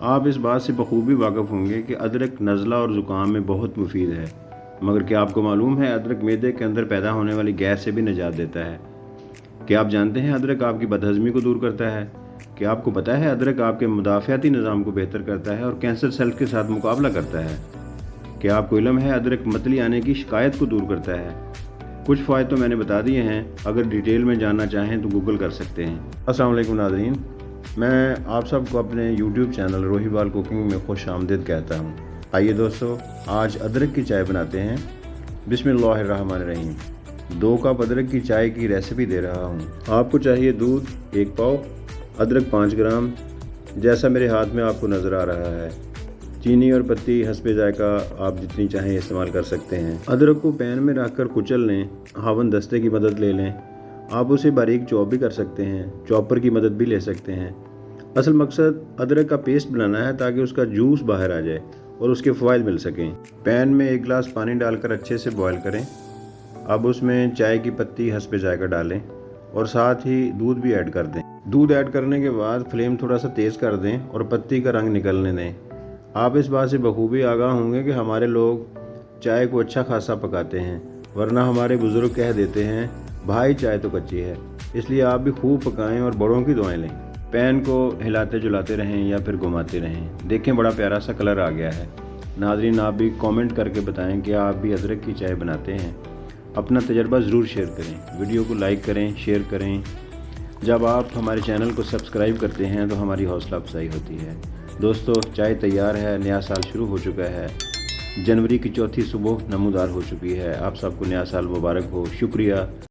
آپ اس بات سے بخوبی واقف ہوں گے کہ ادرک نزلہ اور زکام میں بہت مفید ہے، مگر کیا آپ کو معلوم ہے ادرک معدے کے اندر پیدا ہونے والی گیس سے بھی نجات دیتا ہے؟ کیا آپ جانتے ہیں ادرک آپ کی بدہضمی کو دور کرتا ہے؟ کیا آپ کو پتہ ہے ادرک آپ کے مدافعتی نظام کو بہتر کرتا ہے اور کینسر سیل کے ساتھ مقابلہ کرتا ہے؟ کیا آپ کو علم ہے ادرک متلی آنے کی شکایت کو دور کرتا ہے؟ کچھ فوائد تو میں نے بتا دیے ہیں، اگر ڈیٹیل میں جاننا چاہیں تو گوگل کر سکتے ہیں۔ السلام علیکم ناظرین، میں آپ سب کو اپنے یوٹیوب چینل روہی بال کوکنگ میں خوش آمدید کہتا ہوں۔ آئیے دوستو، آج ادرک کی چائے بناتے ہیں۔ بسم اللہ الرحمن الرحیم۔ 2 کپ ادرک کی چائے کی ریسیپی دے رہا ہوں۔ آپ کو چاہیے دودھ 1 پاؤ، ادرک 5 گرام جیسا میرے ہاتھ میں آپ کو نظر آ رہا ہے، چینی اور پتی حسب ذائقہ آپ جتنی چاہیں استعمال کر سکتے ہیں۔ ادرک کو پین میں رکھ کر کچل لیں، ہاون دستے کی مدد لے لیں، آپ اسے باریک چاپ بھی کر سکتے ہیں، چاپر کی مدد بھی لے سکتے ہیں۔ اصل مقصد ادرک کا پیسٹ بنانا ہے تاکہ اس کا جوس باہر آ جائے اور اس کے فوائد مل سکیں۔ پین میں 1 گلاس پانی ڈال کر اچھے سے بوائل کریں۔ اب اس میں چائے کی پتی حسب ذائقہ ڈالیں اور ساتھ ہی دودھ بھی ایڈ کر دیں۔ دودھ ایڈ کرنے کے بعد فلیم تھوڑا سا تیز کر دیں اور پتی کا رنگ نکلنے دیں۔ آپ اس بات سے بخوبی آگاہ ہوں گے کہ ہمارے لوگ چائے کو اچھا خاصا پکاتے ہیں، ورنہ ہمارے بزرگ کہہ دیتے ہیں بھائی چائے تو کچی ہے۔ اس لیے آپ بھی خوب پکائیں اور بڑوں کی دعائیں لیں۔ پین کو ہلاتے جلاتے رہیں یا پھر گھماتے رہیں۔ دیکھیں بڑا پیارا سا کلر آ گیا ہے۔ ناظرین، آپ بھی کامنٹ کر کے بتائیں کہ آپ بھی ادرک کی چائے بناتے ہیں۔ اپنا تجربہ ضرور شیئر کریں، ویڈیو کو لائک کریں، شیئر کریں۔ جب آپ ہمارے چینل کو سبسکرائب کرتے ہیں تو ہماری حوصلہ افزائی ہوتی ہے۔ دوستو، چائے تیار ہے، نیا سال شروع ہو چکا ہے، جنوری کی چوتھی صبح نمودار ہو چکی ہے۔ آپ سب کو نیا سال مبارک ہو۔ شکریہ۔